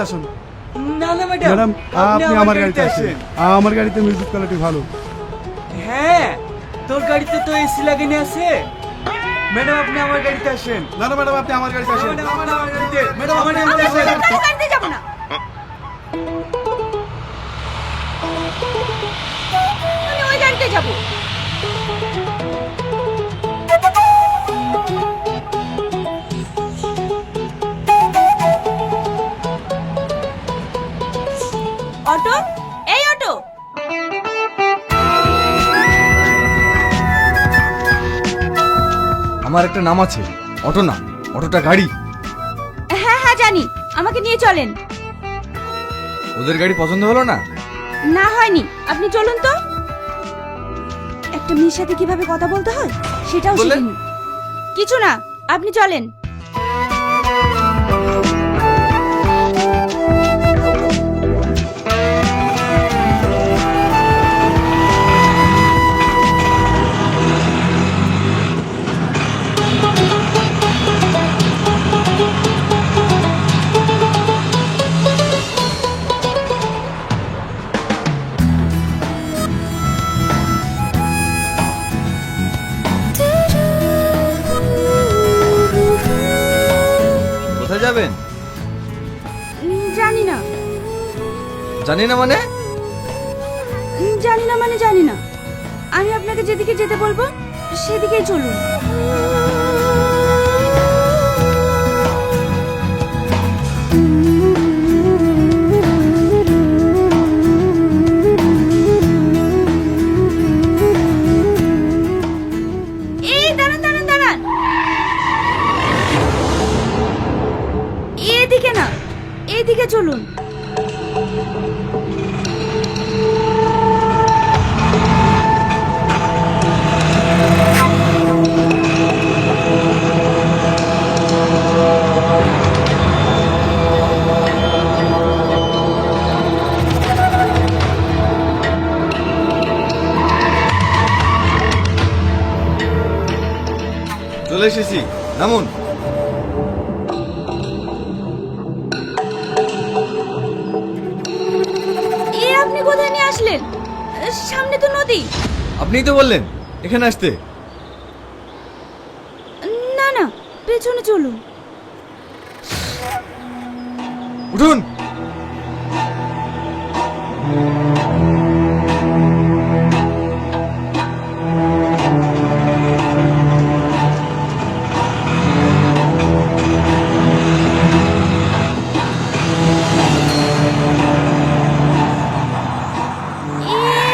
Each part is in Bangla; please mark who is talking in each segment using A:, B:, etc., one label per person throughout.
A: গাড়িতে আসুন।
B: না না ম্যাডাম,
A: ম্যাডাম আপনি আমার গাড়িতে আসেন। আমার গাড়িতে মিউজিক কোয়ালিটি ভালো।
B: হ্যাঁ, তোর গাড়িতে তো এসি লাগানো আছে। ম্যাডাম আপনি আমার গাড়িতে আসেন।
A: না না ম্যাডাম আপনি আমার গাড়িতে আসেন।
B: ম্যাডাম আপনি আমার গাড়িতে, ম্যাডাম আমার
C: আমি
B: গাড়িতে আসেন।
C: আপনার গাড়িতে যাব না। আমি ওই গাড়িতে যাব। অটো, এই অটো।
D: আমার একটা নাম আছে, অটো না, অটোটা গাড়ি।
C: হ্যাঁ হ্যাঁ জানি, আমাকে নিয়ে চলেন।
D: ওদের গাড়ি পছন্দ হলো না?
C: না হয়নি, আপনি চলুন তো। একটা মেয়ের সাথে কিভাবে কথা বলতে হয় সেটাও
D: বললেন?
C: শিখিনি। কিছু না, আপনি চলেন।
D: কোথায় যাবেন?
C: জানি না।
D: জানি না মানে?
C: জানি না মানে জানি না। আমি আপনাকে যেদিকে যেতে বলবো সেদিকেই চলুন। এই দাঁড়ান দাঁড়ান দাঁড়ান। এদিকে না, এইদিকে চলুন।
D: চলে এসেছি, নামুন।
C: আপনি কোথায় নিয়ে আসলেন? সামনে তো নদী।
D: আপনিই তো বললেন এখানে আসতে।
C: না না, পেছনে চলুন।
D: উঠুন।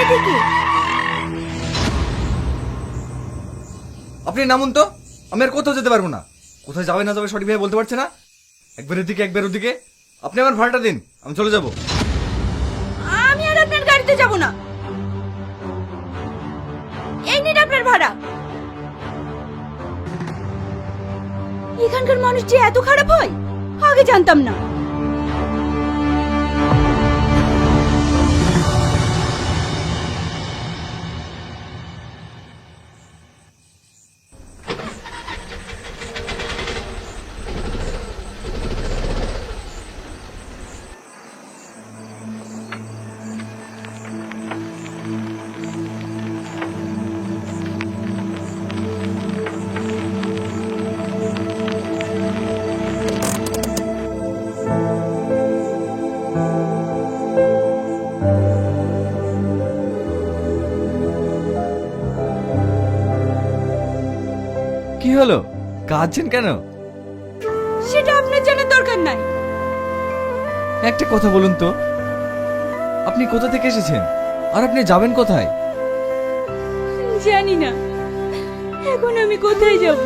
C: এদিকে।
D: আপনি নামুন তো, আমি আর কোথাও যেতে পারবো না। কোথায় যাবে না যাবে সঠিকভাবে বলতে পারছে না। একবার এদিকে একবার ওদিকে। আপনি আমার ভাড়াটা দিন, আমি চলে যাব।
C: আমি আর আপনার গাড়িতে যাব না। এই নিন আপনার ভাড়া। এখানকার মানুষ যে এত খারাপ হয় আগে জানতাম না।
D: কি হলো, কাঁদছেন কেন?
C: সেটা আপনার জানার দরকার নাই।
D: একটা কথা বলুন তো, আপনি কোথা থেকে এসেছেন আর আপনি যাবেন কোথায়?
C: জানি না, এখন আমি কোথায় যাব।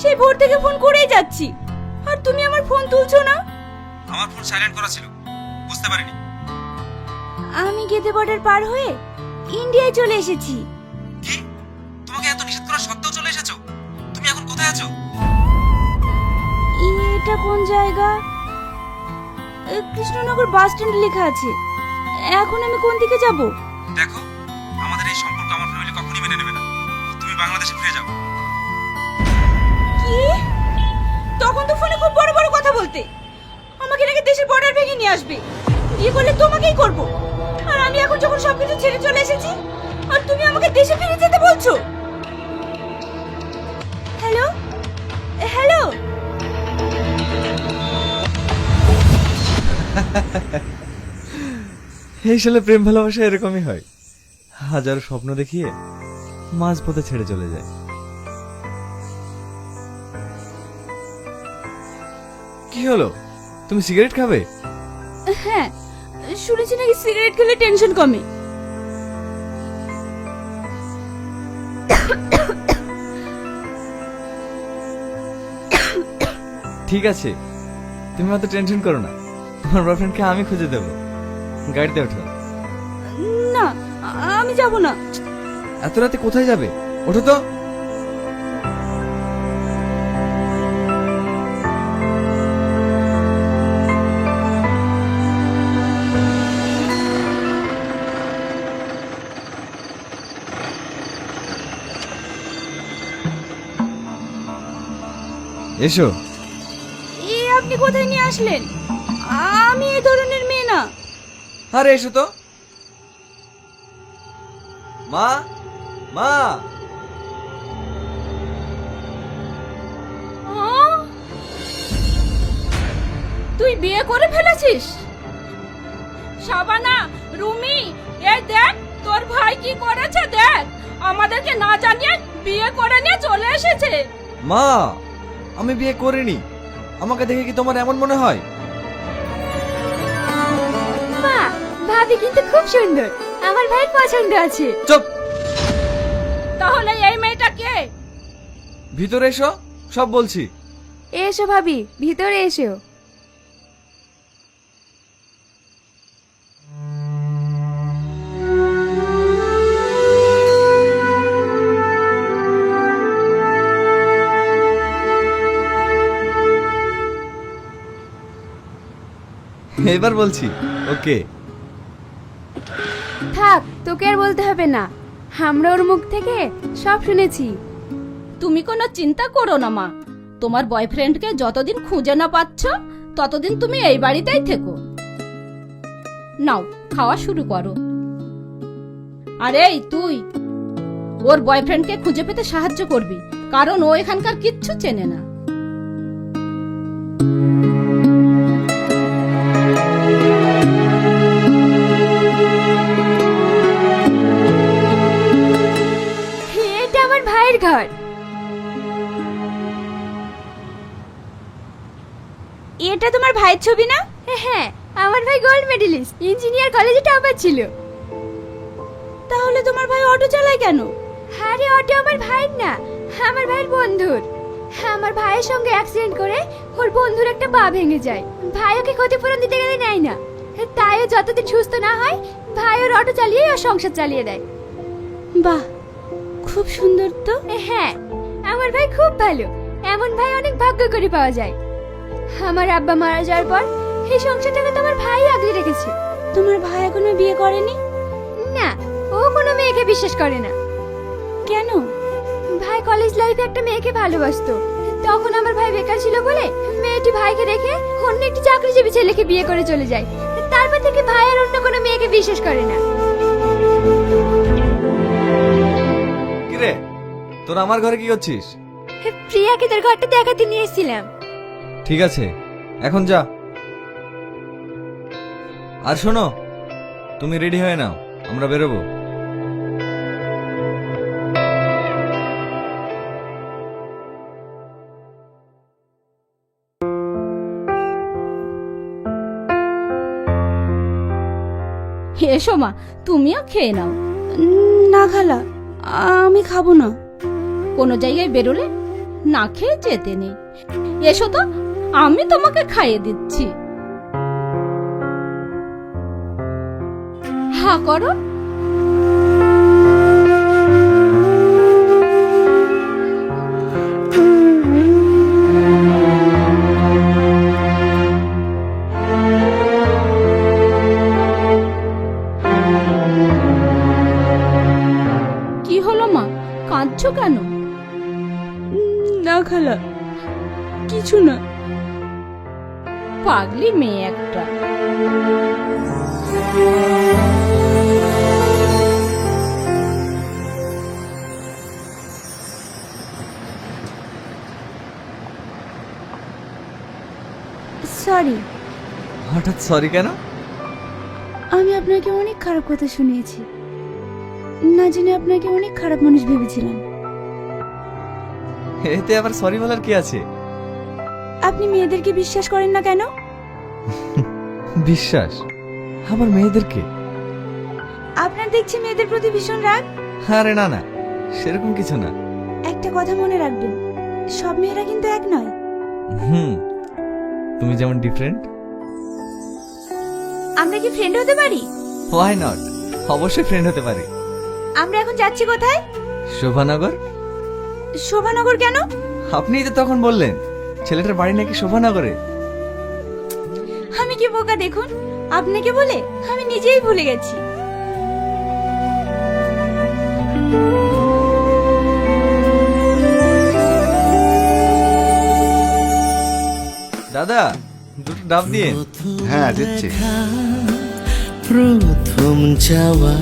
C: সেই ভোর থেকে ফোন করেই যাচ্ছি, আর তুমি আমার ফোন তুলছো না।
D: আমার ফোন সাইলেন্ট করা ছিল, বুঝতে পারিনি।
C: আমি গেদে বর্ডার পার হয়ে ইন্ডিয়ায় চলে এসেছি।
D: কি? তোমাকে এত নিষেধ করা সত্ত্বেও চলে এসেছো? তুমি এখন কোথায় আছো?
C: এটা কোন জায়গা? কৃষ্ণনগর বাস স্ট্যান্ড লেখা আছে। এখন আমি কোন দিকে যাব?
D: দেখো, আমাদের এই সম্পর্ক আমার ফ্যামিলি কখনোই মেনে নেবে না। তুমি বাংলাদেশে ফিরে যাও।
C: কি? তখন তো ফোনে খুব বড় বড় কথা বলতে। আমাকে নাকি দেশের বর্ডার ভেঙে নিয়ে আসবে, বিয়ে করলে তোমাকেই করব। আর আমি এখন যখন সবকিছু ছেড়ে চলে এসেছি, আর তুমি আমাকে দেশে ফিরে যেতে বলছো? হ্যালো হ্যালো,
D: এই সালে প্রেম ভালোবাসা এরকমই হয়, হাজার স্বপ্ন দেখিয়ে মাঝপথে ছেড়ে চলে যায়। কি হলো, তুমি সিগারেট খাবে?
C: হ্যাঁ, শুনেছি নাকি সিগারেট খেলে টেনশন কমে।
D: ঠিক আছে, তুমি অত টেনশন করো না, তোমার বয়ফ্রেন্ডকে আমি খুঁজে দেবো। গাড়িতে ওঠো।
C: না, আমি যাব না।
D: এত রাতে কোথায় যাবে? ওঠো তো। এসো।
C: আপনি কোথায় নিয়ে আসলেন? আমি এই ধরনের মেয়ে না।
D: আরে এসো তো। মা, মা।
C: তুই বিয়ে করে ফেলেছিস? শাবানা, রুমি, এই দেখ তোর ভাই কি করেছে দেখ। আমাদেরকে না জানিয়ে বিয়ে করে নিয়ে চলে এসেছে।
D: মা, আমি বিয়ে করিনি। আমাকে দেখে কি তোমার এমন মনে হয়?
C: মা, ভাবি কিন্তু খুব সুন্দর, আমার ভাইয়ের পছন্দ আছে।
D: চুপ।
C: তাহলে এই মেয়েটা কে?
D: ভিতরে এসো, সব বলছি।
C: এসো ভাবি, ভিতরে এসো।
D: এবার বলছি, ওকে।
C: থাক, তোকে আর বলতে হবে না, আমরা ওর মুখ থেকে সব শুনেছি।
E: তুমি কোনো চিন্তা করো না মা, তোমার বয়ফ্রেন্ডকে যতদিন খুঁজে না পাচ্ছ ততদিন তুমি এই বাড়িতেই থেকো। নাও, খাওয়া শুরু করো। আরে এই তুই ওর বয়ফ্রেন্ডকে খুঁজে পেতে সাহায্য করবি, কারণ ও এখানকার কিচ্ছু চেনে না।
C: এটা আমার ভাইয়ের ঘর। এটা তোমার ভাইয়ের ছবি না? হ্যাঁ, আমার ভাই গোল্ড মেডেলিস্ট, ইঞ্জিনিয়ার কলেজে টপার ছিল। তাহলে তোমার ভাই অটো চালায় কেন? আরে অটো আমার ভাইয়ের না, আমার ভাইয়ের বন্ধুর। আমার ভাইয়ের সঙ্গে অ্যাক্সিডেন্ট করে ওর বন্ধুর একটা পা ভেঙে যায়। ভাই ওকে ক্ষতিপূরণ দিতে গেলে নেয় না, তাই ও যতদিন সুস্থ না হয় ভাই ওর অটো চালিয়ে ওর সংসার চালিয়ে দেয়। বাহ, খুব সুন্দর তো। হ্যাঁ, আমার ভাই খুব ভালো, এমন ভাই অনেক ভাগ্য করে পাওয়া যায়। আমার আব্বা মারা যাওয়ার পর এই সংসারটাকে তোমার ভাই আগলে রেখেছে। তোমার ভাই এখনো বিয়ে করেনি? না, ও কোনো মেয়েকে বিশ্বাস করে না। কেন? ভাই কলেজ লাইফে একটা মেয়েকে ভালোবাসতো, তখন আমার ভাই বেকার ছিল বলে মেয়েটি ভাইকে রেখে অন্য একটি চাকরিজীবী ছেলেকে বিয়ে করে চলে যায়। তারপর থেকে ভাই আর অন্য কোনো মেয়েকে বিশ্বাস করে না।
D: কিরে, তোরা আমার ঘরে কি করছিস?
C: প্রিয়াকে তোর ঘরটা দেখাতে নিয়ে এসেছিলাম।
D: ঠিক আছে, এখন যা। আর শোনো, তুমি রেডি হয়ে নাও, আমরা বেরোবো।
E: এসো মা, তুমিও খেয়ে নাও।
C: না খালা, আমি খাবো না।
E: কোনো জায়গায় বেরোলে না খেয়ে যেতে নেই। এসো তো, আমি তোমাকে খাইয়ে দিচ্ছি। হা করো। কি হলো মা, কাঁদছো কেন?
C: না খালা, কিছু না।
E: পাগলি মেয়ে একটা।
C: সরি,
D: হঠাৎ সরি কেন?
C: আমি আপনাকে অনেক খারাপ কথা শুনিয়েছি, না জেনে আপনাকে অনেক খারাপ মানুষ ভেবেছিলাম।
D: এতে আবার সরি বলার কি আছে?
C: আপনি মেয়েদেরকে বিশ্বাস করেন না কেন?
D: বিশ্বাস? আবার মেয়েদেরকে?
C: আপনার দেখছি মেয়েদের প্রতি ভীষণ রাগ।
D: আরে না না, সেরকম কিছু না।
C: একটা কথা মনে রাখবেন, সব মেয়েরা কিন্তু এক নয়।
D: তুমি যেমন ডিফারেন্ট।
C: আমরা কি ফ্রেন্ড হতে পারি?
D: হোয়াই নট, অবশ্যই ফ্রেন্ড হতে পারি।
C: আমরা এখন যাচ্ছি কোথায়?
D: শোভানগর।
C: শোভানগর কেন?
D: আপনিই তো তখন বললেন ছেলেটার বাড়ি নাকি শোভানগরে।
C: আমি কি বোকা দেখুন, আপনাকে বলে আমি নিজেই ভুলে গেছি।
D: দাদা, দুটো ডাব দিয়ে।
A: হ্যাঁ দিচ্ছি।
F: প্রথম যাওয়া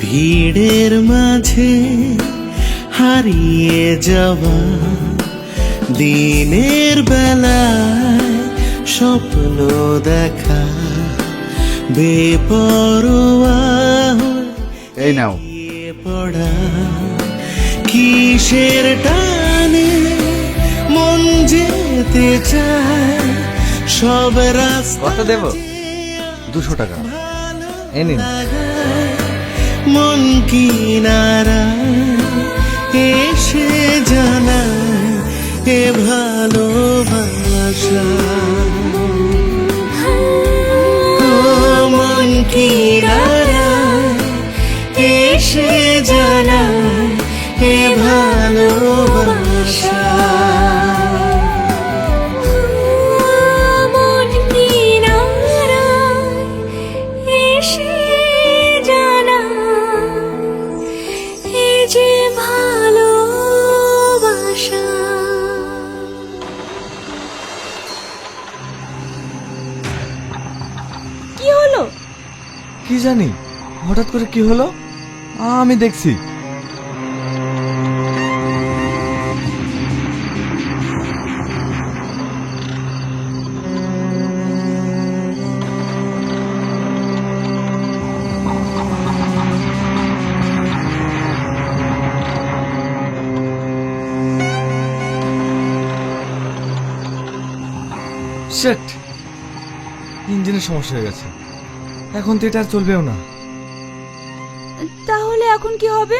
F: ভিড়ের মাঝে হারিয়ে যাওয়া দিনের বেলায় স্বপ্ন দেখা বেপরোয়া
A: এই নাও।
F: হয়ে পড়া কিসের টানে মন যেতে চায় সব রাস্তা।
D: কত দেব? 200 টাকা। এই নিন।
F: মন কিনারা এসে জানায় এ ভালোবাসা। ও মন কিনারা এসে জানায় এ ভালোবাসা।
C: কি হলো?
D: কি জানি হঠাৎ করে কি হলো, আমি দেখছি। শিট, ইঞ্জিনের সমস্যা হয়ে গেছে। এখন তো এটা আর চলবেও না।
C: তাহলে এখন কি হবে?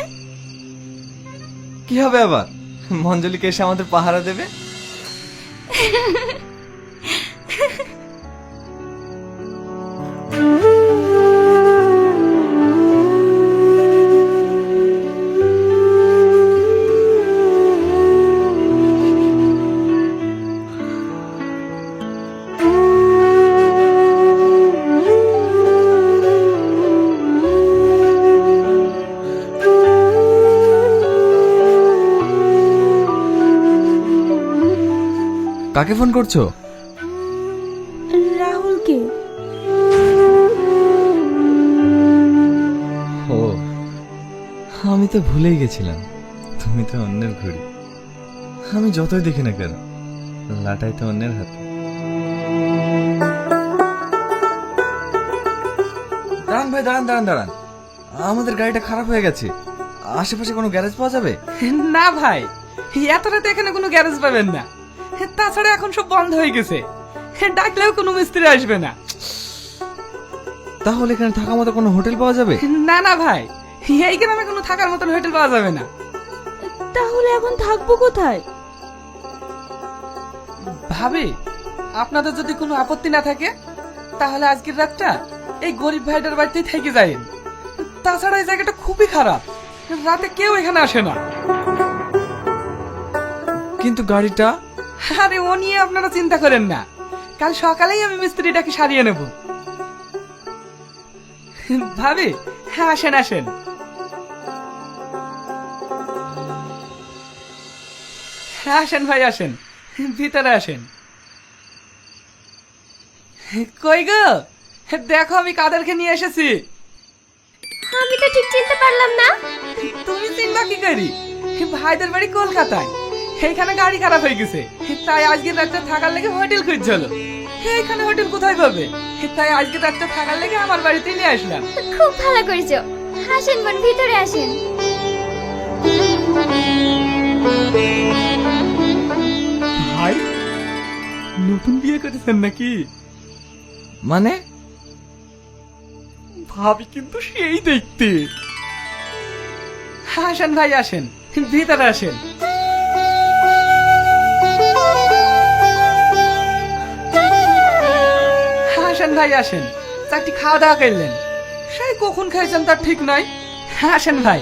D: কি হবে আবার? মঞ্জলিকে এসে আমাদের পাহারা দেবে। কাকে ফোন করছো?
C: রাহুলকে।
D: ও, আমি তো ভুলেই গেছিলাম তুমি তো অন্যের ঘড়ি। আমি যতই দেখি না কেন, লাটাই তো অন্যের হাতে। দাঁড়ান ভাই, দাঁড়ান দাঁড়ান দাঁড়ান, আমাদের গাড়িটা খারাপ হয়ে গেছে। আশেপাশে কোনো গ্যারেজ পাওয়া যাবে?
G: না ভাই, এত রাতে এখানে কোনো গ্যারেজ পাবেন না। তাছাড়া এখন সব বন্ধ হয়ে গেছে, ডাকলেও কোনো মিস্ত্রি আসবে না।
D: তাহলে এখানে থাকার মতো কোনো হোটেল পাওয়া যাবে?
G: না না ভাই, এই গ্রামে কোনো থাকার মতন হোটেল পাওয়া যাবে না।
C: তাহলে এখন থাকবো কোথায়?
G: ভাবি, আপনাদের যদি কোনো আপত্তি না থাকে তাহলে আজকের রাতটা এই গরিব ভাইটার বাড়িতেই থেকে যাই। তাছাড়া এই জায়গাটা খুবই খারাপ, রাতে কেউ এখানে আসে না।
B: কিন্তু গাড়িটা?
G: আরে ও নিয়ে আপনারা চিন্তা করেন না, কাল সকালেই আমি মিস্ত্রিটাকে সারিয়ে নেব। ভাবি, হ্যাঁ আসেন আসেন। হ্যাঁ আসেন ভাই আসেন, ভিতরে আসেন। কই গো, দেখো আমি কাদেরকে নিয়ে এসেছি।
C: আমি তো ঠিক চিনতে পারলাম না।
G: তুমি চিনবা কি করি? ভাইদের বাড়ি কলকাতায়, এইখানে গাড়ি খারাপ হয়ে গেছে, তাই আজকে রাতটা থাকার লেগে হোটেল খুঁজছিল। এইখানে হোটেল কোথায় পাবে, তাই আজকে রাতটা থাকার লেগে আমার বাড়িতে নিয়ে আসলাম।
C: খুব ভালো করেছো। আসেন বোন, ভিতরে আসেন।
G: ভাই, নতুন বিয়ে করেছেন নাকি?
D: মানে?
G: ভাবি কিন্তু সেই দেখতে। আসেন ভাই আসেন, ভিতরে আসেন। আসেন ভাই আসেন, চারটি খাওয়া দাওয়া করলেন? সেই কখন খাইছেন তার ঠিক নাই। আসেন ভাই।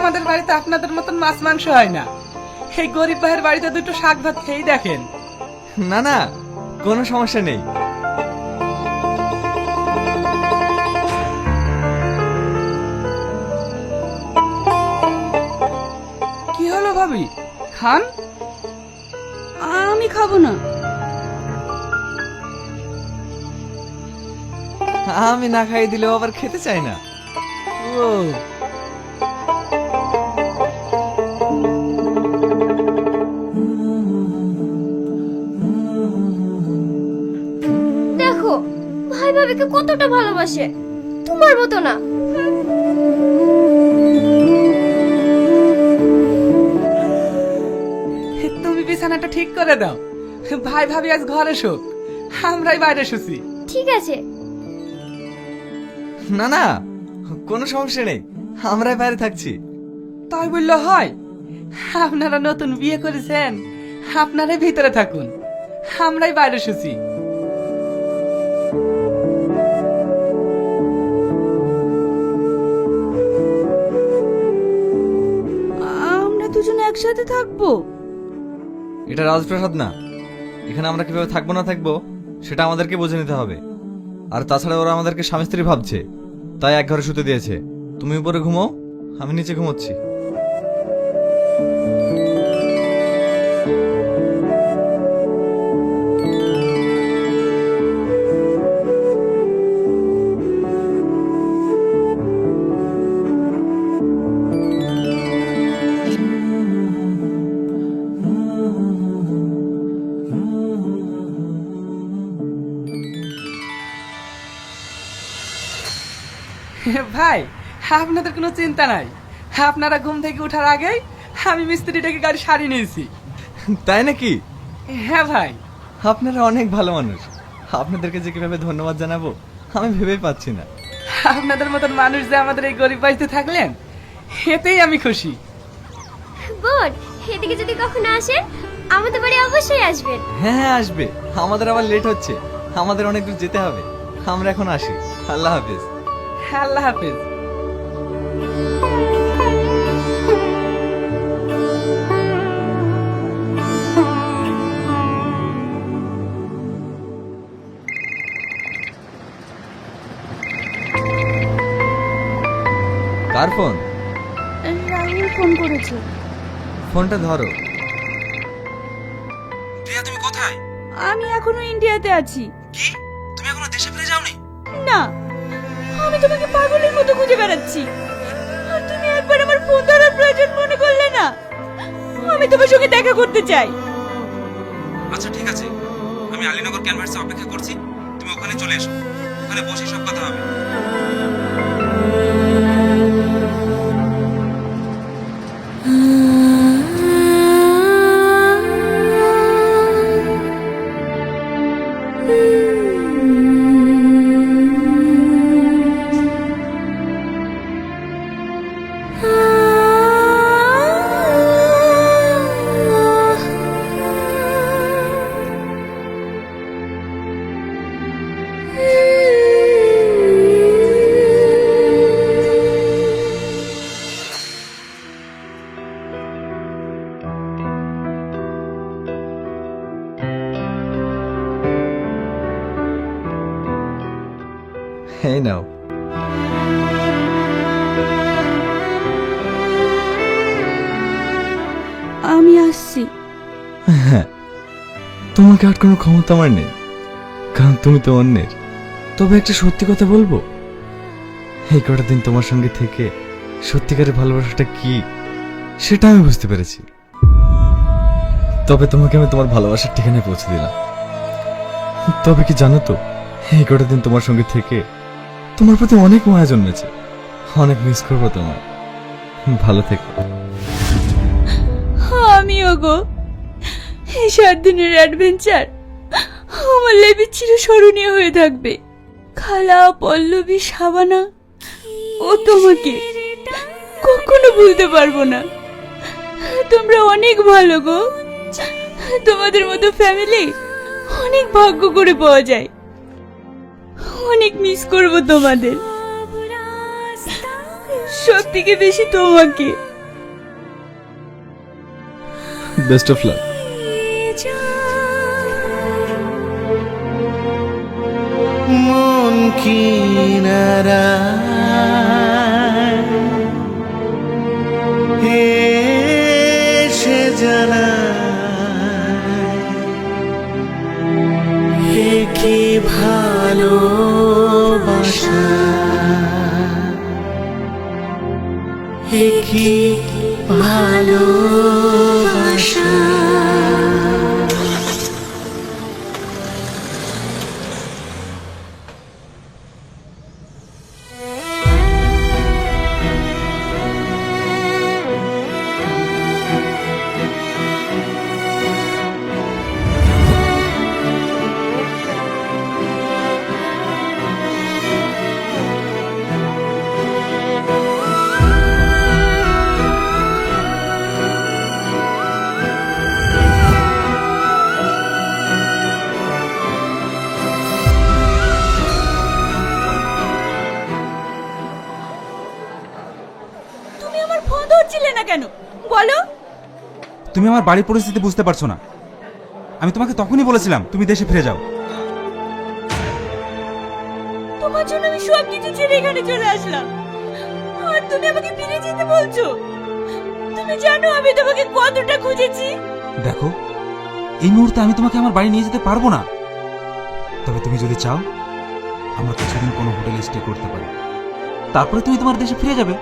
G: আমাদের বাড়িতে আপনাদের মতন মাছ মাংস হয় না। এই গরিব ভাইয়ের বাড়িতে দুটো শাক ভাত খেয়েই দেখেন।
D: না না, কোনো সমস্যা নেই।
G: কি হলো ভাবি, খান?
E: আমি খাবো না।
D: আমি না খাইয়ে দিলেও আবার খেতে চাই না।
G: ও
C: দেখো ভাই ভাবিকে কতটা ভালোবাসে, তোমার মতো না।
G: তুমি বিছানাটা ঠিক করে দাও। ভাই ভাবি আজ ঘরে শোক, আমরাই বাইরে শুছি।
C: ঠিক আছে।
D: না না, কোনো সমস্যা নেই, আমরাই বাইরে থাকছি।
G: তাই বললে হয়? আপনারা নতুন বিয়ে করেছেন, আপনারাই ভিতরে থাকুন, আমরাই বাইরে শুছি।
E: আমরা দুজনে একসাথে থাকবো?
D: এটা রাজপ্রাসাদ না, এখানে আমরা কিভাবে থাকবো না থাকবো সেটা আমাদেরকে বুঝে নিতে হবে। আর তাছাড়া ওরা আমাদেরকে স্বামী স্ত্রী ভাবছে, তাই এক ঘরে শুতে দিয়েছে। তুমি উপরে ঘুমো, আমি নিচে ঘুমোচ্ছি।
G: ভাই, আপনাদের কোনো চিন্তা নাই, আপনারা ঘুম থেকে ওঠার আগেই আমি মিস্ত্রিটাকে গাড়ি সারিয়ে নিয়েছি।
D: তাই নাকি?
G: হ্যাঁ ভাই।
D: আপনারা অনেক ভালো মানুষ, আপনাদেরকে যে কিভাবে ধন্যবাদ জানাবো আমি ভেবেই পাচ্ছি না।
G: আপনাদের মতন মানুষ যে আমাদের এই গরিব বাড়িতে থাকলেন, এতেই আমি খুশি।
C: বোন, এদিকে যদি কখনো আসেন আমাদের বাড়ি অবশ্যই আসবেন।
D: হ্যাঁ হ্যাঁ আসবে, আমাদের আবার লেট হচ্ছে, আমাদের অনেক দূর যেতে হবে। আমরা এখন আসি, আল্লাহ হাফেজ।
G: আল্লাহ হাফেজ।
D: কার ফোন?
E: রাহুল ফোন করেছে।
D: ফোনটা ধরো।
G: তুমি কোথায়?
E: আমি এখনো ইন্ডিয়াতে আছি।
G: কি, তুমি এখনো দেশে ফিরে যাওনি?
E: না, আমি তোমাকে পাগলের মতো খুঁজে বেড়াচ্ছি, আর তুমি একবার আমার ফোন ধরার প্রয়োজন মনে করলে না। আমি তোমার সঙ্গে দেখা করতে চাই।
H: আচ্ছা ঠিক আছে, আমি আলীনগর ক্যানভাসে অপেক্ষা করছি, তুমি ওখানে চলে এসো, ওখানে বসে সব কথা হবে।
D: এই নাও।
C: আমি আসছি।
D: হ্যাঁ, তোমাকে আটকানোর ক্ষমতা আমার নেই, কারণ তুমি তো অন্যের। তবে একটা সত্যি কথা বলবো, এই কটা দিন তোমার সঙ্গে থেকে সত্যিকারের ভালোবাসাটা কি সেটা আমি বুঝতে পেরেছি। তবে তোমাকে আমি তোমার ভালোবাসার ঠিকানায় পৌঁছে দিলাম। তবে কি জানো তো, এই কটা দিন তোমার সঙ্গে থেকে তোমার প্রতি অনেক মায়া জন্মেছে। অনেক মিস করবো তোমার। ভালো থেকো।
C: আমিও গো, এই 7 দিনের অ্যাডভেঞ্চার আমার লাইফে চিরস্মরণীয় হয়ে থাকবে। খালা, পল্লবী, শাবানা ও তোমাকে কখনো ভুলতে পারবো না। তোমরা অনেক ভালো গো। তোমাদের মতো ফ্যামিলি অনেক ভাগ্য করে পাওয়া যায়। অনেক মিস করব তোমাদের, সব থেকে বেশি তোমাকে।
D: Best of luck.
F: মন কিনারা এসে জানায় কি ভালোবাসা, কি ভালোবাসা।
C: তুমি আমার ফোন ধরছিলে না কেন বলো?
H: তুমি আমার বাড়ির পরিস্থিতি বুঝতে পারছো না। আমি তোমাকে তখনই বলেছিলাম তুমি দেশে ফিরে যাও।
C: তোমার জন্য আমি সব কিছু ছেড়ে এখানে চলে আসলাম, আর তুমি আমাকে ফিরে যেতে বলছো? তুমি জানো আমি তোমাকে কতটা খুঁজেছি।
H: দেখো, এই মুহূর্তে আমি তোমাকে আমার বাড়ি নিয়ে যেতে পারবো না। তবে তুমি যদি চাও, আমরা কিছুদিন কোনো হোটেলে স্টে করতে পারি, তারপরে তুমি তোমার দেশে ফিরে যাবে।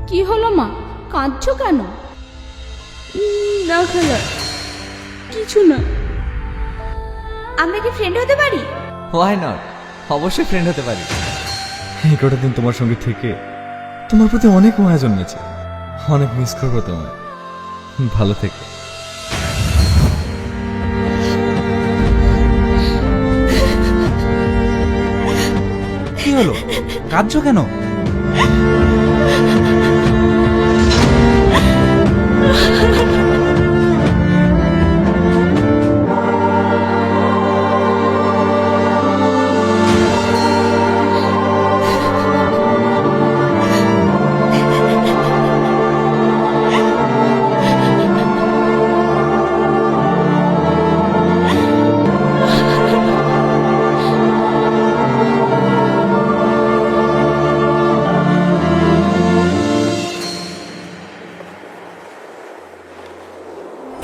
E: কি হলো মা, কাঁদছো কেন?
C: না খালা, কিছু না। আমরা কি ফ্রেন্ড হতে পারি?
D: হোয়াই নট, অবশ্যই ফ্রেন্ড হতে পারি। এই কটা দিন তোমার সঙ্গে থেকে তোমার প্রতি অনেক মায়া জন্মেছে। অনেক মিস করবো তোমায়। ভালো থেকো।
H: কি হলো, কাঁদছো কেন?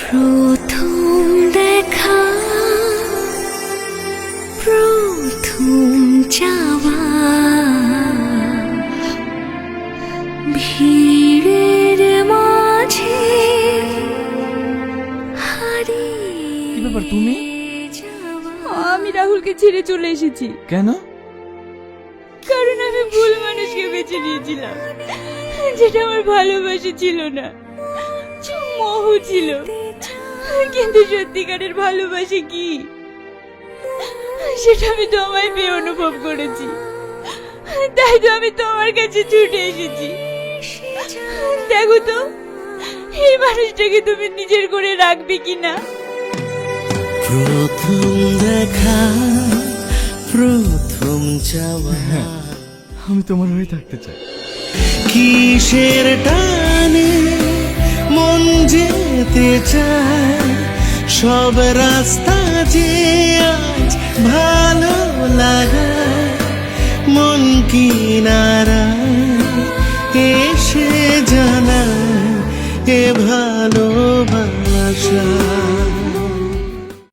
F: প্রথম দেখা, প্রথম যাওয়া, ভিড়ের মাঝে
H: কি ব্যাপার তুমি?
C: আমি রাহুলকে ছেড়ে চলে এসেছি।
H: কেন?
C: কারণ আমি ভুল মানুষকে বেছে নিয়েছিলাম, যেটা আমার ভালোবাসা ছিল না, মোহ ছিল। কিন্তু সত্যিকারের ভালোবাসা কি সেটা আমি তোমায় পেয়ে অনুভব করেছি। তাই তো আমি তোমার কাছে ছুটে এসেছি। দেখো তো, এই মানুষটাকে তুমি নিজের করে রাখবে কিনা?
I: প্রথম দেখা, প্রথম চাওয়া,
B: আমি তোমার হয়ে থাকতে চাই।
I: কিসের টানে মন যেতে চায়, সব রাস্তা যে